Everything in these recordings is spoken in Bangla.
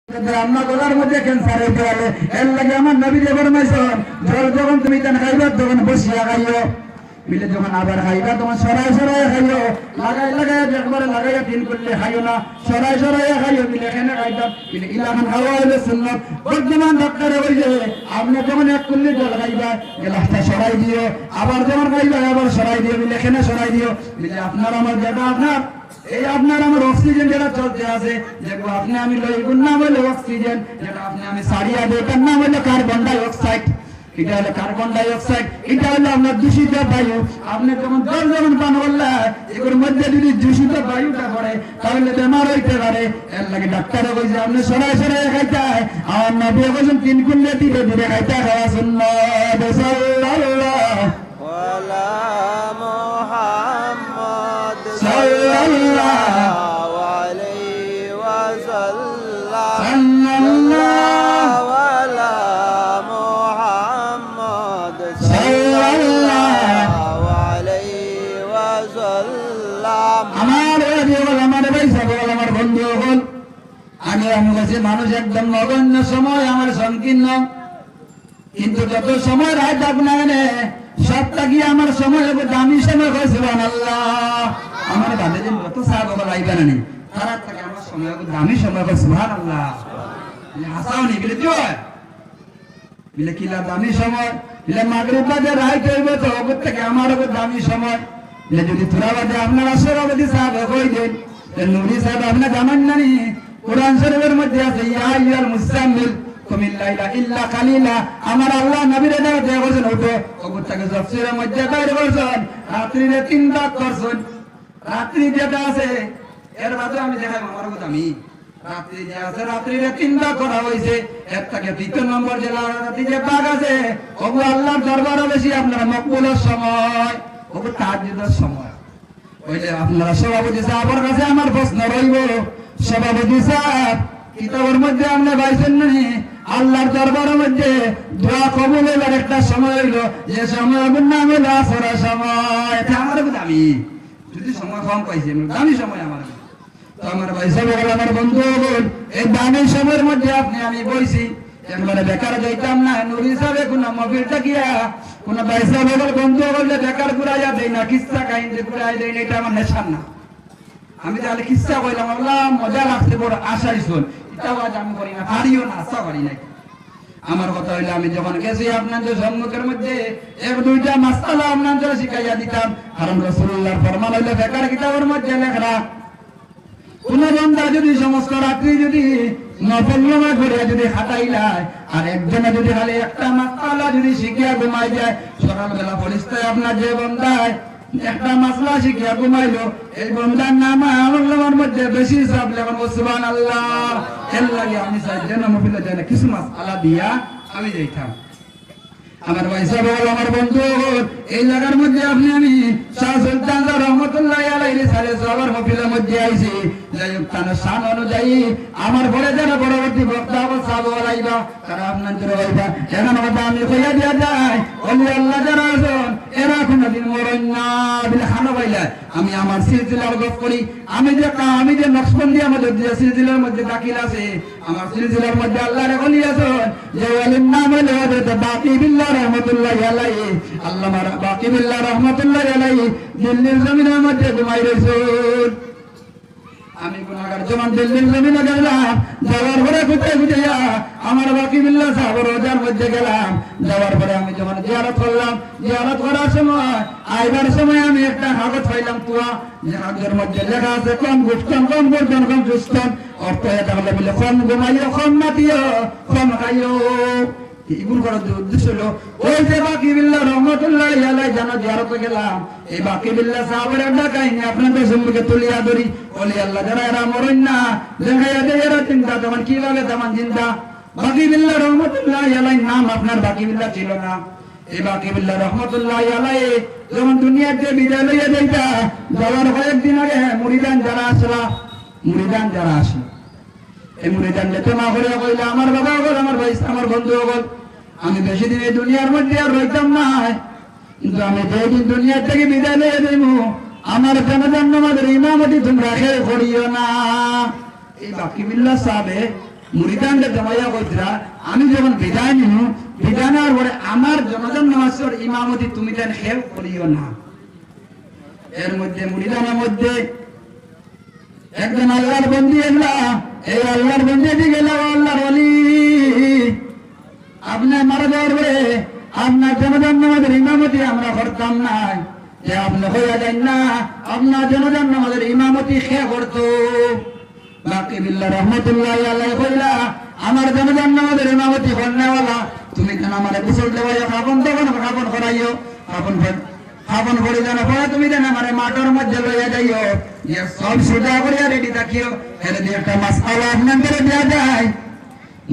আমরা গলার মধ্যে ক্যান্সার হইতে পারে এর লাগে আমার নবী যে ফরমাইছেন জল যখন তুমি তেন খাইবা তখন বসিয়া খাইও বিলে যখন আবার খাইবা তখন সরাই সরাই খাইও লাগাই লাগাই একবারে লাগাইয়া তিন করলে খাইও না সরাই সরাই খাইও বিলে এখানে খাইতাম বিলে ইলাখান খাওয়া হইলে সুন্নত বর্তমান ডক্টরে বলছে আপনি যখন এক করলে জল খাইবা গ্লাসটা সরাই দিও আবার যখন খাইবা আবার সরাই দিও বিলে এখানে সরাই দিও বিলে আপনার আমার যেটা আপনার এই আপনার আমার অক্সিজেন যেটা চলতে আছে যেগুলো আপনি আমি লইগুন নাম হলো অক্সিজেন যেটা আপনি আমি সারিয়া দিই তার নাম হলো কার্বন ডাই অক্সাইড এটা হলো কার্বন ডাই অক্সাইড এটা হলো আপনার দূষিত বায়ু আপনি যখন জল যখন পান করলে এগুলোর মধ্যে যদি দূষিত বায়ুটা পড়ে তাহলে বেমার হইতে পারে এর লাগে ডাক্তারও কইছে আপনি সরাই সরাই খাইতে আমার নবী বলেন তিন কুল্লে ধীরে ধীরে খাইতে খাওয়া সুন্নাত সাল্লাল্লাহু আলা মুহাম্মদ সাল্লাল্লাহু আলাইহি ওয়াসাল্লাম সাল্লাল্লাহু আলা মুহাম্মদ সাল্লাল্লাহু আলাইহি ওয়াসাল্লাম আমার জীবন আমার ভাই সকল আমার বন্ধু হল আগে আমি কাছে মানুষ একদম নগণ্য সময় আমার সংকীর্ণ কিন্তু যত সময় রাত আপনাকে সবটা কি আমার সময় হবে দামি সময় হয় সুবহানাল্লাহ আমার বাদে দিন কত সাহাবা লাইবে না নি তারা থাকে আমার সময় হবে দামি সময় হয় সুবহানাল্লাহ হাসাও নি বলে দিও বলে কিলা দামি সময় বলে মাগরিব বাদে রাত হইবে তো ওর থেকে আমার হবে দামি সময় বলে যদি তোরা বাদে আপনার আসর অবধি সাহাবা কই দেন নূরি সাহেব আপনি জানেন না নি কোরআন শরীফের মধ্যে আছে ইয়া আইয়াল মুসাম্মিল কুমিল লাইলা ইল্লা কালিলা আমার আল্লাহ নবীর দাও দেয়া বলেন ওটো ওগুতাকে তাফসীরের মধ্যে বাইরে বলেন রাত্রিরে তিন ভাগ করছেন রাত্রি যেটা আছে এর বাদে আমি দেখাই আমার কথা আমি রাত্রি যে আছে রাত্রিরে তিন ভাগ করা হইছে এর থেকে দ্বিতীয় নম্বর যে রাত্রি যে ভাগ আছে ওগো আল্লাহর দরবারে বেশি আপনার মকবুলের সময় ওগো তাহাজ্জুদের সময় ওইলে আপনারা সভাপতি সাহেবের কাছে আমার প্রশ্ন রইব সভাপতি সাহেব কিতাবের মধ্যে আপনি পাইছেন না আল্লাহর দরবারের মধ্যে দোয়া কবুল হইবার একটা সময় হইল যে সময় নাম হইল আসরের সময় এটা আমার দামি যদি সময় কম পাইছি দামি সময় আমার তো আমার ভাই সাহেব আমার বন্ধু এই দামি সময়ের মধ্যে আপনি আমি বইছি একবারে বেকার যাইতাম না নুরি সাহেব কোন মফিলটা গিয়া কোন ভাই সাহেব বন্ধু বললে বেকার ঘুরাইয়া দেয় না কিস্সা কাহিনী ঘুরাই দেয় না এটা আমার নেশার না আমি তাহলে কিস্সা কইলাম আল্লাহ মজা লাগছে বড় আশাই শুন এটাও আজ আমি করি না পারিও না আশা করি নাই আমার কথা হইলে আমি যখন গেছি আপনাদের সম্মুখের মধ্যে এক দুইটা মাসালা আপনাদের শিখাইয়া দিতাম কারণ রাসূলুল্লাহর ফরমান হইলে বেকার কিতাবের মধ্যে লেখা কোন বান্দা যদি সমস্ত রাত্রি যদি নফল নামাজ পড়ে যদি খাটাইলায় আর একজনে যদি খালি একটা মাসালা যদি শিখিয়া ঘুমাই যায় সকালবেলা ফরিস্তায় আপনার যে বান্দায় একটা মাসলা শিখিয়া ঘুমাইলো এই বন্দার নাম আমার মধ্যে বেশি সব লেখন সুবহানাল্লাহ এর লাগে আমি চাই যেন মফিলে যায় না কিছু মাসলা দিয়া আমি যাইতাম আমার ভাই সাহেব আমার বন্ধু এই জায়গার মধ্যে আপনি আমি শাহ সুলতান রহমতুল্লাহ আলাইহি সালে সবার মফিলের মধ্যে আইছি যাই হোক তার শান অনুযায়ী আমার পরে যেন পরবর্তী বক্তা সাহাব আলাইবা তারা আপনাদের হইবা এখন কথা আমি কইয়া দিয়া যায় ওলি আল্লাহ যারা আছেন এরা কোনদিন মরণ না বলে খানা পাইলা আমি আমার সিলসিলার গপ করি আমি যে নকশবন্দি আমাদের যে সিলসিলার মধ্যে দাখিল আছে আমার সিলসিলার মধ্যে আল্লাহর ওলি আছেন যে ওলির নাম হলো হযরত বাকি বিল্লাহ রহমতুল্লাহি আলাইহি আল্লামা বাকি বিল্লাহ রহমতুল্লাহি আলাইহি দিল্লির জমিনের মধ্যে ঘুমাই রইছেন আমি গুনাহগার যখন দিল্লির জমিনে গেলাম যাওয়ার পরে কোথায় বুঝাইয়া আমার বাকি বিল্লাহ সাহেব রোজার মধ্যে গেলাম যাওয়ার পরে আমি যখন জিয়ারত করলাম জিয়ারত করার সময় আইবার সময় আমি একটা কাগজ পাইলাম তুয়া যে কাগজের মধ্যে লেখা আছে কম গুস্তন কম বর্জন কম সুস্থন অর্থ এটা হলে বলে কম ঘুমাইও কম মাতিও কম খাইও ইগুল করার উদ্দেশ্য হলো ওই যে বাকি বিল্লাহ রহমতুল্লাহি আলাইহি জানা জিয়ারতে গেলাম এই বাকি বিল্লাহ সাহেবের একটা কাহিনী আপনাদের সম্মুখে তুলিয়া ধরি ওলি আল্লাহ যারা এরা মরেন না দেখাইয়া দেয় এরা চিন্তা তেমন কিভাবে তেমন চিন্তা বাকি বিল্লাহ রহমতুল্লাহি আলাইহি নাম আপনার বাকি বিল্লাহ ছিল না এই বাকি বিল্লাহ রহমতুল্লাহি আলাইহি যখন দুনিয়াতে বিদায় লইয়া যাইতা যাওয়ার কয়েকদিন আগে মুরিদান যারা আসলো এই মুরিদান লেতে মা করে কইলা আমার বাবা বল আমার ভাই আমার বন্ধু বল আমি বেশি দিন এই দুনিয়ার মধ্যে আর রইতাম না কিন্তু আমি যেদিন দুনিয়া থেকে বিদায় লইয়া যাইব আমার জানাজার নামাজের ইমামতি তোমরা খেয়ে করিও না এই বাকি বিল্লাহ সাহেব মুরিদানদের জমাইয়া কইতরা আমি যখন বিদায় নিমু বিদায় নেওয়ার পরে আমার জনগণ নামাজের ইমামতি তুমি দেন হেল্প করিও না। এর মধ্যে মুরিদানের মধ্যে একজন আল্লাহর বন্দী এলা, এই আল্লাহর বন্দী দিয়ে গেল আল্লাহর ওলি, আপনি মারা যাওয়ার পরে আপনার জনগণ নামাজের ইমামতি আমরা করতাম না, যে আপনি হইয়া যান না আপনার জনগণ নামাজের ইমামতি খেয়ে করতো। বাকি বিল্লাহ রহমতুল্লাহ আল্লাহ কইলা আমার জনগণ নামাজের ইমামতি করনেওয়ালা তুমি কেন আমারে গোসল দেওয়াইও, খাবন তখন খাবন করাইও, খাবন করে জানা পরে তুমি যেন আমার মাঠের মধ্যে লইয়া যাইও, যে সব সোজা করিয়া রেডি থাকিও। এর দিয়ে একটা মাসআলা আপনাদের দেওয়া যায়,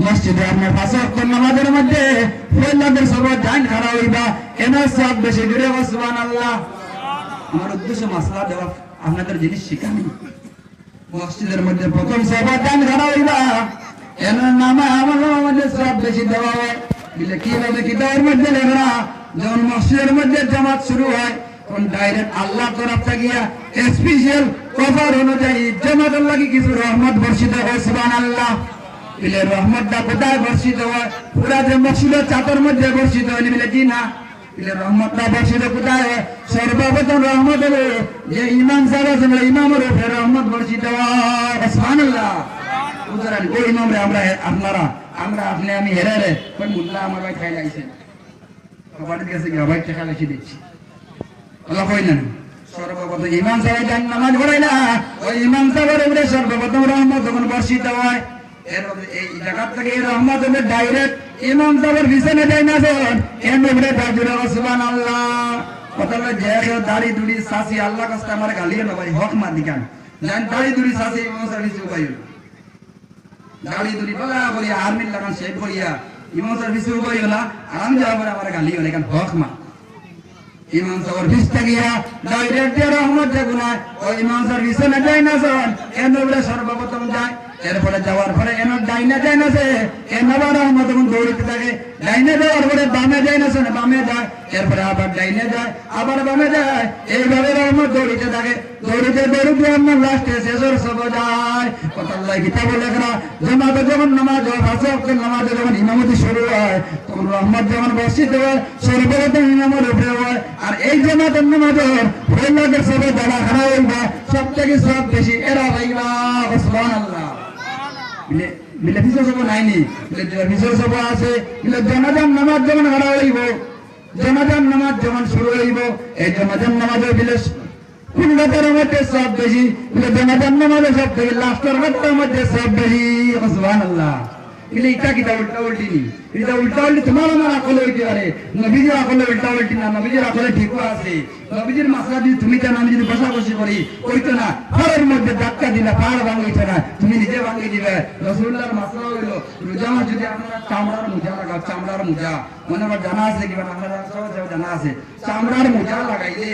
মসজিদে আপনার 5 ওয়াক্ত নামাজের মধ্যে ফজরের সবার ডান খাড়া হইবা, এনার সব বেশি জুড়ে সুবহানাল্লাহ। আমার উদ্দেশ্য মাসআলা দেওয়া, আপনাদের জিনিস শিখানি। মসজিদের মধ্যে প্রথম সবার ডান খাড়া হইবা, এনার নামে আমার মধ্যে সব বেশি দেওয়া হয়। বলে কিভাবে কিতাবের মধ্যে লেখা, যখন মসজিদের মধ্যে জামাত শুরু হয় তখন ডাইরেক্ট আল্লাহ তরফ থেকে স্পেশাল কভার অনুযায়ী জামাত আল্লাহকে কিছু রহমত বর্ষিত হয় সুবহানাল্লাহ। বলে রহমতটা কোথায় বর্ষিত হয়? পুরা যে মসজিদের চাদর মধ্যে বর্ষিত হয় বলে জি না। বলে রহমতটা বর্ষিত কোথায় হয়? সর্বপ্রথম রহমত হলো যে ইমাম সাহেব আছেন ইমামের উপরে রহমত বর্ষিত হয় সুবহানাল্লাহ। উদাহরণ ওই ইমামরে আমরা আপনি আমি হেরে রে কোন মুল্লা আমার ভাই খাই লাগছেন বাড়ির কাছে গিয়ে ভাই টাকা লিখে দিচ্ছি আল্লাহ কই না। সর্বপ্রথম ইমাম সাহেব যান নামাজ পড়াইলা, ওই ইমাম সাহেবের উপরে সর্বপ্রথম রহমত যখন বর্ষিত হয়, এর এই জায়গা থেকে এই রহমত হবে ডাইরেক্ট ইমাম সাহেবের পিছনে যায় না যখন এর উপরে তাজুরা সুবহানাল্লাহ। কথা বলে যে কেউ দাড়ি দুড়ি সাসি আল্লাহ কাছে আমার গালিয়ে না ভাই হক মার দিকান জান দাড়ি দুড়ি সাসি ইমাম সাহেব কিছু পাইল দাড়ি দুড়ি বলা বলি আর্মির লাগান শেভ করিয়া ইমাম সাহেব কিছু পাইল না আরাম যাওয়ার পরে আমার গালিয়ে না কারণ হক মা ইমাম সাহেবের পিছনে গিয়া ডাইরেক্ট রহমত দেখুন ওই ইমাম সাহেব পিছনে যায় না যখন এর উপরে সর্বপ্রথম যায়। এরপরে যাওয়ার পরে এনার ডাইনে যায় না সে এনার রহমত তখন দৌড়িতে থাকে, ডাইনে যাওয়ার পরে বামে যায় না সে বামে যায়, এরপরে আবার ডাইনে যায় আবার বামে যায়, এইভাবে রহমত দৌড়িতে থাকে। দৌড়িতে দৌড়িতে আপনার লাস্টে শেষের সব যায়। কথা আল্লাহ কিতাব লেখা জামাতে যখন নামাজ হয় 5 ওয়াক্তের নামাজে যখন ইমামতি শুরু হয় তখন রহমত যখন বর্ষিত হয় সর্বপ্রথম ইমামের উপরে হয়। আর এই জামাতের নামাজের ফজরের সবে যারা খারাপ হইবা সব থেকে সব বেশি এরা হইবা সুবহানাল্লাহ। বিলে ফিসর সব নাইনি বিলে ফিসর সব আছে বিলে জানাজান নামাজ যখন হারা হইব জানাজান নামাজ যখন শুরু হইব এই জানাজান নামাজের বিলে কুল্লাতের মধ্যে সব বেশি বিলে জানাজান নামাজের সব থেকে লাস্টের মধ্যে সব বেশি সুবহানাল্লাহ। বিলে এটা কিটা উল্টা উল্টি নি এটা উল্টা উল্টি তোমার আমার আকলে হইতে পারে, নবীজির আকলে উল্টা উল্টি না, নবীজির আকলে ঠিকও আছে। নবীজির মাসলা যদি তুমি জানো আমি যদি বসাবসি করি ওইতো না, পাড়ের মধ্যে ধাক্কা দিলে পাড় ভাঙিছে না, তুমি নিজে ভাঙিয়ে দিবে। রাসূলুল্লাহর মাসলা হইলো রোজা মাস যদি আপনারা চামড়ার মোজা লাগাও, চামড়ার মোজা মনে আমার জানা আছে কিবা আপনারা সব জানা আছে, চামড়ার মোজা লাগাইলে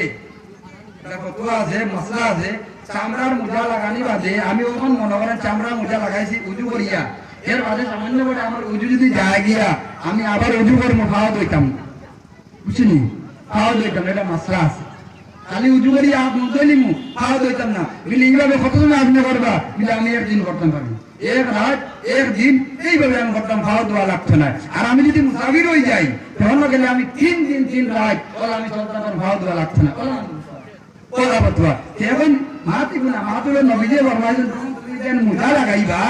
এটা ফতোয়া আছে মাসলা আছে। চামড়ার মোজা লাগানি বাদে আমি ওখান মনে করেন চামড়ার মোজা লাগাইছি উজু করিয়া, এর বাদে সামান্য করে আমার উজু যদি যায় গিয়া আমি আবার উজু করবো খাওয়া দইতাম বুঝছিনি, খাওয়া দইতাম এটা মাসলা আছে। খালি উজু করি দইলিমু খাওয়া দইতাম না বিলে এইভাবে কতজন আপনি করবা বিলে আমি একদিন করতাম পারি, এক রাত একদিন এইভাবে আমি করতাম, খাওয়া দোয়া লাগতো না। আর আমি যদি মুসাফির হয়ে যাই তখন গেলে আমি 3 দিন 3 রাত ওলা আমি চলতাম খাওয়া দোয়া লাগতো না ওলা বতুয়া। এখন মাতিব না মাতুলে নবীজে ফরমাইছেন তুমি যেন মুজা লাগাইবা,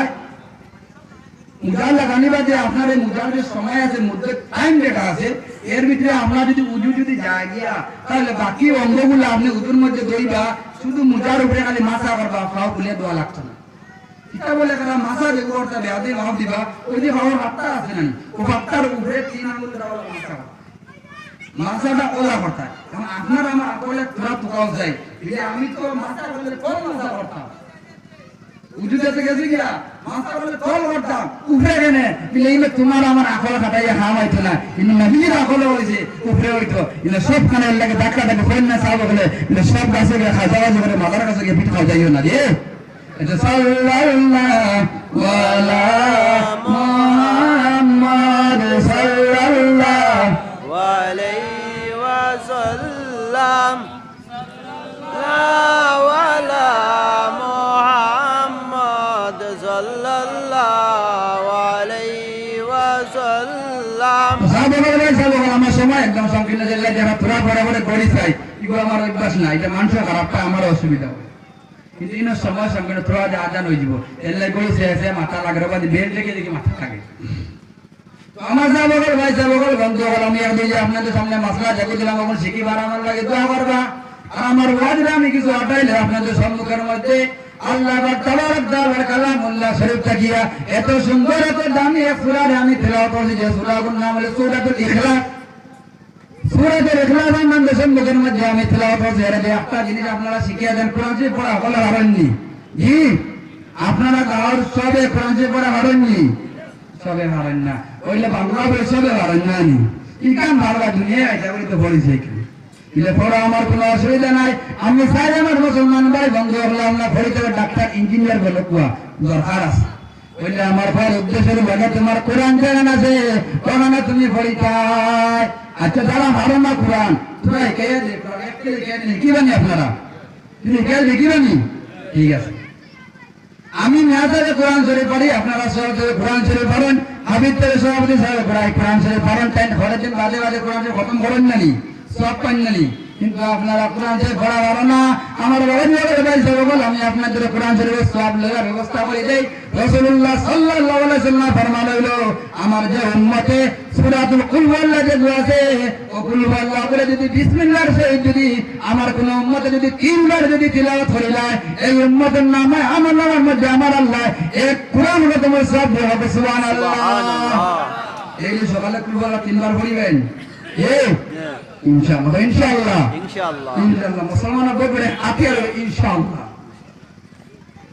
মুজা লাগানি বাদে আপনার এই মুজার যে সময় আছে মধ্যে টাইম যেটা আছে এর ভিতরে আমরা যদি উজু যদি যায় গিয়া তাহলে বাকি অঙ্গগুলো আপনি উজুর মধ্যে দইবা, শুধু মুজার উপরে খালি মাথা করবা, খাওয়া খুলে দেওয়া লাগতো না। এটা বলে কারা মাথা যে করতে বেয়াদি মাপ দিবা ওই যে খাওয়ার হাতটা আছে না ও হাতটার উপরে 3 আঙ্গুল দেওয়া মাথা মাথাটা ওলা করতে কারণ আপনার আমার আকলে তোরা তোকাও যায় আমি তো মাথা করলে কোন মাথা করতাম উজু যেতে গেছি গিয়া মাথা বলে তল করতাম উপরে গেনে বিলে ইলে তোমার আমার আকল খাটাইয়া হাম হইতো না কিন্তু নবীর আকল হইছে উপরে হইতো ইলে সব খানে লাগে ধাক্কা ধাক্কা করেন না সাহেব বলে ইলে সব গাছে গিয়ে খাজা গাছে করে মাদার কাছে গিয়ে পিঠ খাওয়া যাইও না রে। এটা সাল্লাল্লাহু আলা মুহাম্মদ সাল্লাল্লাহু আলাইহি ওয়াসাল্লাম ওয়ালা মুহাম্মদ সাল্লাল্লাহু বগল ভাই সব বগল আমার সময় একদম সংকীর্ণ জেলায় যারা তোরা পরে পরে গড়ি চাই এগুলো আমার অভ্যাস না এটা মানুষের খারাপটা আমার অসুবিধা হয় কিন্তু ইনো সময় সংকীর্ণ তোরা যে আজান হয়ে যাব এলাই গড়ি চেয়েছে মাথা লাগরে বাদ বের থেকে দেখি মাথা লাগে তো আমার যা বগল ভাই সব বগল বন্ধু হল আমি একদিন যে আপনাদের সামনে মশলা জাগি দিলাম এখন শিখিবার আমার লাগে দোয়া করবা আর আমার ওয়াজরা আমি কিছু হটাইলে আপনাদের সম্মুখের মধ্যে আল্লাহ তাবারক তাআলার কালামুল্লাহ শরীফ তাকিয়া এত সুন্দর এত দামি এক সূরা আমি তেলাওয়াত করছি যে সূরার নাম হলো সূরাতুল ইখলাস সূরাতুল ইখলাসের নাম সম্মুখের মধ্যে আমি তেলাওয়াত করছি এর একটা জিনিস আপনারা শিখিয়ে দেন কোরআন শরীফ পড়া হলো হারাননি জি আপনারা গাওয়ার সবে কোরআন শরীফ পড়া হারাননি সবে হারান না ওইলে বাংলা বলে সবে হারান না নি কি কাম ভালো দুনিয়া আইতা বলি তো বলিছে কি ইলে পড়া আমার কোনো অসুবিধা নাই আমি চাই আমার মুসলমান ভাই বন্ধু হলাম না পড়িতে ডাক্তার ইঞ্জিনিয়ার বলে কুয়া দরকার আছে বললে আমার ভাই উদ্দেশ্যের ভাগে তোমার কোরআন জানেন আছে কোরআন তুমি পড়িতাই আচ্ছা যারা ভালো না কোরআন তোরা কে দে কি বানি আপনারা তুমি কে দেখিবানি ঠিক আছে আমি মেয়াদারে কোরআন শরীফ পড়ি আপনারা সব কোরআন শরীফ পড়েন হাবিব তেরে সভাপতি সাহেব কোরআন শরীফ পড়েন টাইম ঘরের দিন বাদে বাদে কোরআন শরীফ খতম করেন নানি সব পান নানি কিন্তু আপনারা কোরআন শরীফ পড়া পারো না আমার বাড়ির ভাই সব আমি আপনাদের কোরআন শরীফের সব লেখার ব্যবস্থা করে দেই রাসূলুল্লাহ সাল্লাল্লাহু আলাইহি ওয়াসাল্লাম ফরমান হইলো আমার যে উম্মতে সূরাতুল কুল ওয়াল্লাহ যে আছে ও কুল ওয়াল্লাহ বলে যদি বিসমিল্লাহর সহিত যদি আমার কোন উম্মতে যদি তিনবার যদি তিলাওয়াত করে যায় এই উম্মতের নামে আমার নামের মধ্যে আমার আল্লাহ এক কোরআন খতম সব হবে সুবহানাল্লাহ এই সকালে কুল ওয়াল্লাহ তিনবার পড়িবেন ইনশাআল্লাহ ইনশাআল্লাহ ইনশাআল্লাহ ইনশাআল্লাহ মুসলমানরা বলবে আতিয়ার ইনশাআল্লাহ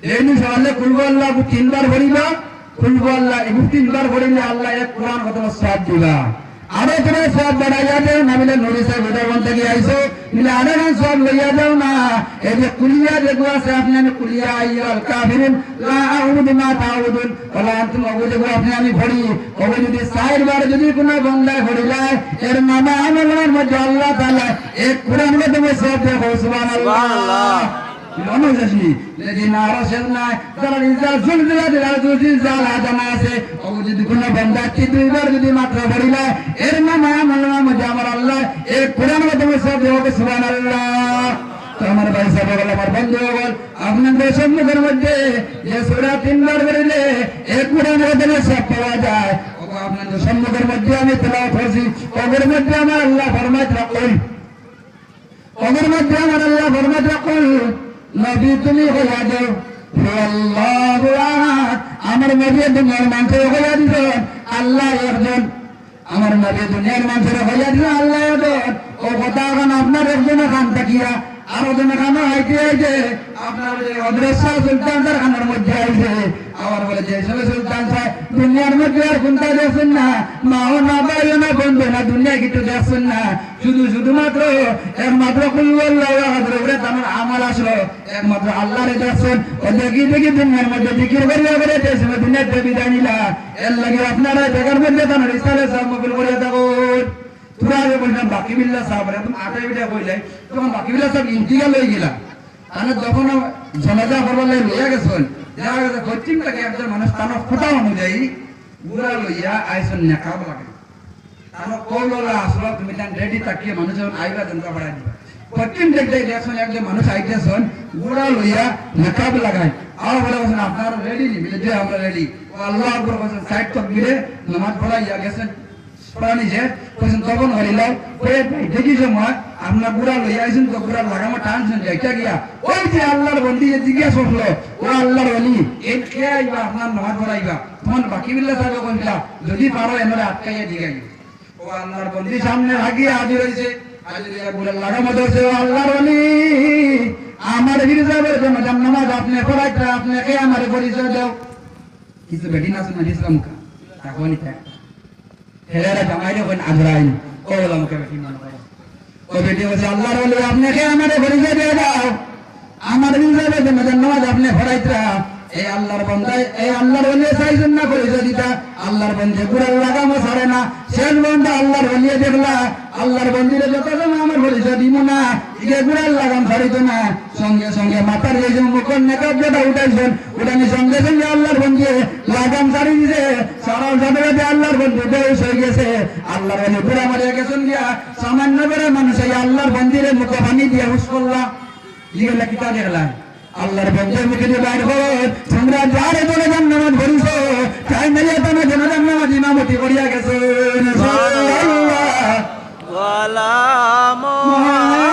এই সকালে কুল ওয়াল্লাহ তিনবার পড়িবা কুল ওয়াল্লাহ এই তিনবার পড়িলে আল্লাহ এক কোরআন খতম সব দিবা আরে তুমি সব বাড়াইয়া যাও না মিলে নুরি সাহেব উদাহরণ থেকে আইসো মিলে আরে সব লইয়া যাও না এই যে কুলিয়া যেগুলো আছে আপনি আমি কুলিয়া আইয়াল কাফিরুন লা আউযু মা তাউযুন ওয়ালা আনতুম আউযু আপনি আমি পড়ি ওই যদি 4 বার যদি কোনো বান্দায় পড়িলাই এর নামে আমলের মধ্যে আল্লাহ তাআলা এক কোরআন মধ্যে সব দেখো সুবহানাল্লাহ অনুযায়ী লেদিন আরশেনা যারা রিজাল জুলজিলা দিলাল জুলজিল আদানা আছে ও যদি কোনো বান্দা কি দুইবার যদি মাত্র পড়িলা এর নামে আমলের মধ্যে আমার আল্লাহ এক কোরআন মধ্যে সব দেখো সুবহানাল্লাহ তো আমার ভাই সাহেব আমার বন্ধু বল আপনাদের সম্মুখের মধ্যে যে সূরা তিনবার পড়িলে এক কোরআন মধ্যে সব পাওয়া যায় ও আপনাদের সম্মুখের মধ্যে আমি তেলাওয়াত করছি ওর মধ্যে আমার আল্লাহ ফরমায় রাখুন ওর মধ্যে আমার আল্লাহ ফরমায় রাখুন নবী তুমি হইয়া যাও আল্লাহু আহাদ আমার নবী দুনিয়ার মানুষের হইয়া দিবেন আল্লাহ একজন আমার নবী দুনিয়ার মানুষের হইয়া দিবেন আল্লাহ একজন ও কথা এখন আপনার একজন খান থাকিয়া আরো জন খানো হইতে হইতে আপনার অদৃশ্য সুলতান স্যার খানার মধ্যে আইছে আবার বলে যে সব সুলতান স্যার দুনিয়ার মধ্যে আর কোনটা দেখছেন না মাও না বাইও না বন্ধু না দুনিয়া কিছু দেখছেন না শুধুমাত্র একমাত্র কুল্লাহ হাজরে আমার আমল আসলো একমাত্র আল্লাহরে দেখছেন ও দেখি দুনিয়ার মধ্যে জিকির করিয়া করে দুনিয়াতে বিদায় নিলা এর লাগে আপনারা দেখার মধ্যে তার ইসালে সব মকবুল করিয়া থাকুন তোরা আগে বললাম বাকি বিল্লাহ সাহেব একদম আটাই বিটা কইলে তখন বাকি বিল্লাহ সাহেব ইন্তিকাল হয়ে গেলা তাহলে যখন জনাজা করবার লাগে লইয়া গেছেন দেখা গেছে পশ্চিম থেকে একজন মানুষ তার ফোটা অনুযায়ী বুড়া লইয়া আইসন নেকাব লাগে তার কৌলা আসলো তুমি তার রেডি তাকিয়ে মানুষ যখন আইবা জনতা বাড়াই দিবা পশ্চিম দিক থেকে দেখছেন একজন মানুষ আইতেছেন বুড়া লইয়া নেকাব লাগায় আর বলে বলছেন আপনারা রেডি নিবিলে যে আমরা রেডি ও আল্লাহ আকবার বলছেন সাইড তো গিরে নামাজ পড়াইয়া গেছেন পড়ানি যে বলছেন তখন হরিলাম দেখি সময় আপনার বুড়া লইয়া আইসেন তো বুড়া লাগামা টানছেন যাইটা গিয়া ওই যে আল্লাহর বন্দি যে জিজ্ঞাসা করলো ও আল্লাহর বলি এই খেয়ে আইবা আপনার নামাজ পড়াইবা তখন বাকি বিল্লা সাহেব বললা যদি পারো এমরে আটকাইয়া জিগাই ও আল্লাহর বন্দি সামনে হাগিয়ে হাজির হয়েছে বুড়া লাগামা ধরছে ও আল্লাহর বলি আমার হিসাবের জন্য নামাজ আপনি পড়াইতে আপনাকে আমার পরিচয় দাও কিছু বেটি না শুনে ইসলাম তখনই থাকে হেলারা জামাইলে কোন আজরাইল ও বলা মুখে বেটি মনে করো ও বেটি বলছে আল্লাহর বলি আপনাকে আমার পরিচয় দিয়ে দাও আমার হিসাবের জন্য নামাজ আপনি পড়াইতে এই আল্লাহর বান্দায় এই আল্লাহর ওলি চাইছেন না পরিচয় দিতা আল্লাহর বন্ধে গুড়ার লাগামও ছাড়ে না শেষ বন্ধা আল্লাহর ওলি দেখলা আল্লাহর বন্দিরে যত সময় আমার পরিচয় দিব না ইকে গুড়ার লাগাম ছাড়িত না সঙ্গে সঙ্গে মাথার এই যে মুখের নেকাব যেটা উঠাইছেন উঠানি সঙ্গে সঙ্গে আল্লাহর বন্ধে লাগাম ছাড়ি দিছে সারা সাথে সাথে আল্লাহর বন্ধে বেউস হয়ে গেছে আল্লাহর বন্ধে পুরা মারিয়া গেছেন গিয়া সামান্য করে মানুষ এই আল্লাহর বন্দিরে মুখে পানি দিয়ে হুস করলা লিখে কিতা দেখলা আল্লাহর বন্ধের মুখে দিয়ে বাইর হল তোমরা যারে বলে জান্নাত ভরিছ তাই মেয়ে তোমরা যেন জান্নাত ইমামতি করিয়া গেছে ওয়ালা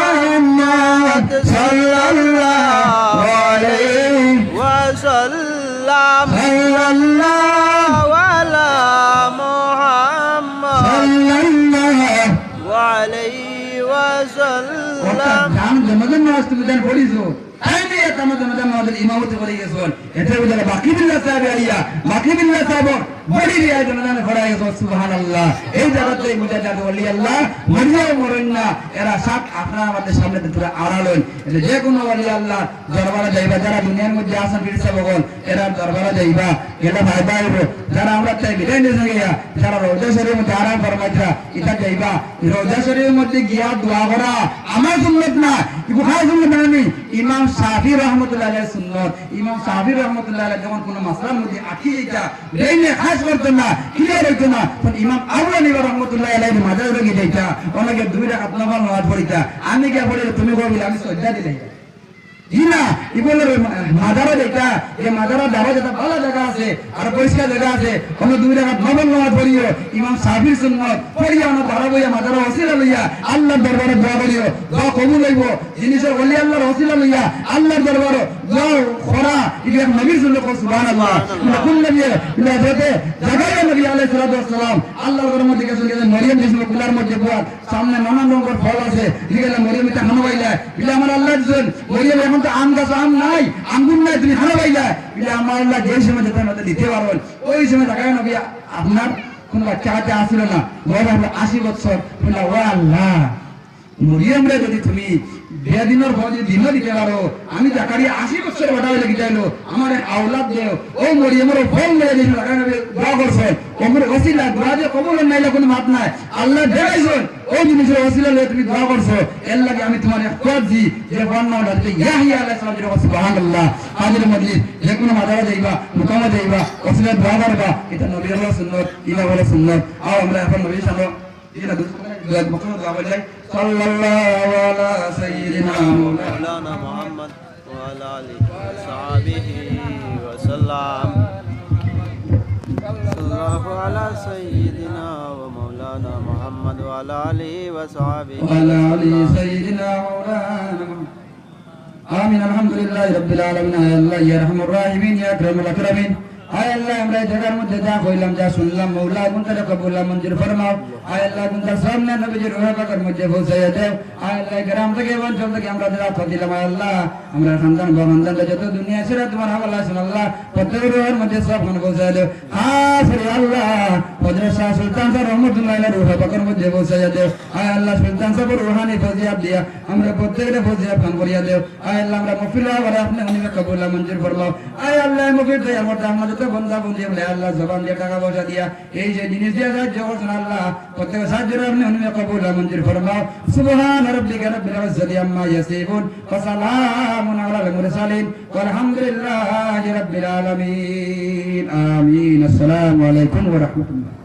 মুহাম্মদ সাল্লাল্লাহু আলাইহি ওয়াসাল্লাম সাল্লাল্লাহু আলা মুহাম্মদ সাল্লাল্লাহু আলাইহি ওয়াসাল্লাম জান জনগণ নামাজ তুমি দেন পড়িছো আইনে তামা জনগণ নামাজের ইমামতি করে গেছেন এটা বুঝলা বাকি বিল্লাহ সাহেব আইয়া বাকি বিল্লাহ সাহেব বড়ি রিয়া জনগণ ফড়াই গেছে সুবহানাল্লাহ এই জায়গাতে মুজাদ্দিদ ওলি আল্লাহ মরিয়া মরনা এরা সাত আপনারা আমাদের সামনে পুরো আড়ালেন যে কোনো ওলি আল্লাহ দরবারে যাইবা যারা দুনিয়ার মধ্যে আছেন ফিরসা বগল এরা দরবারে যাইবা এলা ভাই ভাইবো যারা আমরা তাই বিদায় নিয়ে গিয়া যারা রোজা শরীফের মধ্যে আরাম ফরমাইতা এটা যাইবা রোজা শরীফের মধ্যে গিয়া দোয়া করা আমার সুন্নাত না বুখারী সুন্নাত মানে ইমাম শাফি রহমাতুল্লাহ আলাইহি সুন্নাত ইমাম শাফি রহমাতুল্লাহ আলাইহি যখন কোন মাসলার মধ্যে আকি এটা দেইনে খাস করতেন না ক্লিয়ার হইতো না তখন ইমাম আবু হানিফা রহমাতুল্লাহ আলাইহি মাজারে গিয়ে যাইতা ওনাকে দুই রাকাত নফল নামাজ পড়িতা আমি কি পড়ি তুমি কইবি আমি সজ্জা দিলাই ইনা ইবলের মাজারা যেটা এই মাজারা দাবা যেটা ভালো জায়গা আছে আর পরিষ্কার জায়গা আছে কোনো দুই রাকাত নফল নামাজ পড়িও ইমাম শাফির সুন্নাত পড়িয়া না দাঁড়াবইয়া মাজারা ওসিলা লইয়া আল্লাহর দরবারে দোয়া করিও দোয়া কবুল হইব জিনিসের ওলি আল্লাহর ওসিলা লইয়া আল্লাহর দরবারে দোয়া করা ইয়া নবীর সুন্নাত সুবহানাল্লাহ কোন নবী ইলা যেতে জাগায়া নবী আলাইহিস সালাতু ওয়াস সালাম আল্লাহর ঘরের মধ্যে গেছে মরিয়ম জিসমে কুলার মধ্যে বুয়া সামনে নানান রকমের ফল আছে লিখেলা মরিয়ম এটা খানাইলা ইলা আমার আল্লাহ দিবেন মরিয়ম এখন তো আম গাছ আম নাই আঙ্গুর নাই তুমি খানাইলা ইলা আমার আল্লাহ যে সময় যেতে মতে দিতে পারবেন ওই সময় জাগায়া নবী আপনার কোন বাচ্চা কাছে আসিল না বড় হলো 80 বছর বললা ও আল্লাহ মরিয়ম রে যদি তুমি বেদিনের ভোজ দিন দিতে পারো আমি জাকারিয়া 80 বছর বড় হয়ে গিয়েছিল আমার আওলাদ দেও ও মরিয়মের ফল লয়ে দিন লাগাই নবী দোয়া করছেন ওমর ওসিলা দোয়া যে কবুল নাইলে কোনো মাত নাই আল্লাহ দেখাইছেন ওই জিনিসের ওসিলা লয়ে তুমি দোয়া করছো এর লাগি আমি তোমার একজি যে বর্ণনা দিতে ইয়াহিয়া আলাইহিস সালাম যে সুবহানাল্লাহ হাজির মজলিস যে কোনো মাজারে যাইবা মুকামে যাইবা ওসিলা দোয়া করবা এটা নবীর সুন্নাত ইলা বলে সুন্নাত আর আমরা এখন নবী সাল্লাল্লাহু ইলা দোয়া মুকামে দোয়া বলে সাল্লাল্লাহু আলা সাইয়্যিদিনা মাওলানা মুহাম্মদ ওয়া আলা আলিহি ওয়া সাহবিহি ওয়া সাল্লাম সাল্লাল্লাহু আলা সাইয়্যিদিনা ওয়া মাওলানা মুহাম্মদ ওয়া আলা আলিহি ওয়া সাহবিহি ওয়া আলা আলি সাইয়্যিদিনা মাওলানা আমিন আলহামদুলিল্লাহি রাব্বিল আলামিন ইয়া আল্লাহ ইয়া রাহমার রাহিমিন ইয়া আকরামুল আকরামিন আয় আল্লাহ আমরা জায়গার মধ্যে যা কইলাম যা শুনলাম মাওলা গুনতারে কবুল মঞ্জুর ফরমাও আয় আল্লাহ গুনতার সামনে নবীজির রূহ পাকের মধ্যে পৌঁছাইয়া দাও আয় আল্লাহ গ্রাম থেকে অঞ্চল থেকে আমরা যারা আফা দিলাম আয় আল্লাহ আমরা সন্তান বান্দান যত দুনিয়া ছেড়ে তোমার হাওলা সুবহানাল্লাহ প্রত্যেক রূহের মধ্যে সবখানে পৌঁছাইয়া দাও আফরি আল্লাহ হযরত শাহ সুলতান স্যার রহমাতুল্লাহ আলাইহি রূহ পাকের মধ্যে পৌঁছাইয়া দাও আয় আল্লাহ সুলতান স্যার রূহানি ফজিয়াত দিয়া আমরা প্রত্যেকরে ফজিয়াত খান করিয়া দাও আয় আল্লাহ আমরা মফিলা ওয়া আপনি উনিকে কবুল মঞ্জুর ফরমাও আয় আল্লাহ মফিল দয়া করতে আমরা যত বন্দা বন্দী বলে আল্লাহ জবান দিয়ে টাকা পয়সা দিয়া এই যে জিনিস দিয়া সাহায্য করছেন আল্লাহ প্রত্যেক সাহায্যের আপনি উনিকে কবুল মঞ্জুর ফরমাও সুবহান রাব্বিকা রাব্বিল ইজ্জাতি আম্মা ইয়াসিফুন ওয়া সালামুন আলাল মুরসালিন ওয়ালহামদুলিল্লাহি রাব্বিল আলামিন আমিন আসসালামু আলাইকুম ওয়া রাহমাতুল্লাহ